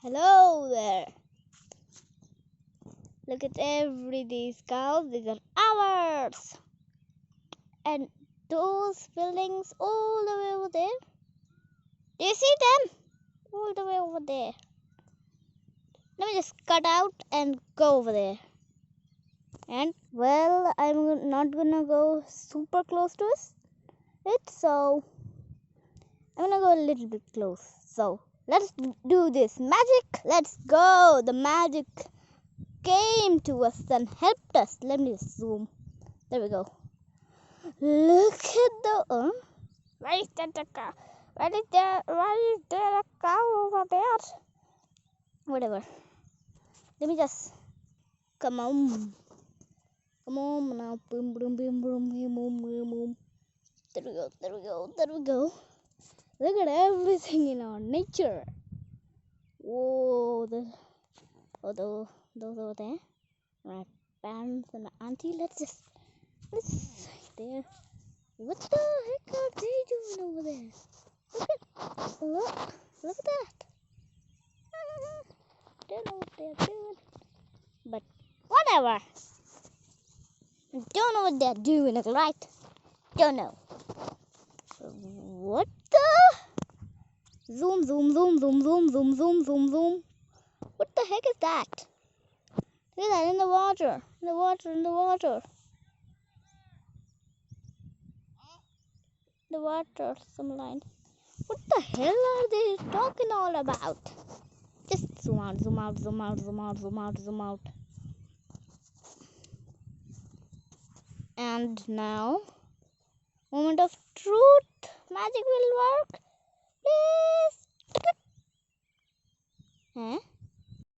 Hello there. Look at these cows. These are ours. And those buildings all the way over there. Do you see them? All the way over there. Let me just cut out and go over there. And well, I'm not gonna go super close to it, so I'm gonna go a little bit close. So let's do this magic. Let's go. The magic came to us and helped us. Let me just zoom. There we go. Look at the where is that cow? Where is there a cow over there? Whatever. Let me just come on now. Boom boom boom boom boom boom boom boom. There we go. Look at everything in our nature. Whoa, those over there. My parents and my auntie. Let's there. What the heck are they doing over there? Look at that. Don't know what they're doing. But whatever. Don't know what they're doing, right? Don't know. What the? Zoom. What the heck is that? Look at that in the water. The water, some line. What the hell are they talking all about? Just zoom out. And now, moment of truth. Magic will work. Please. Huh?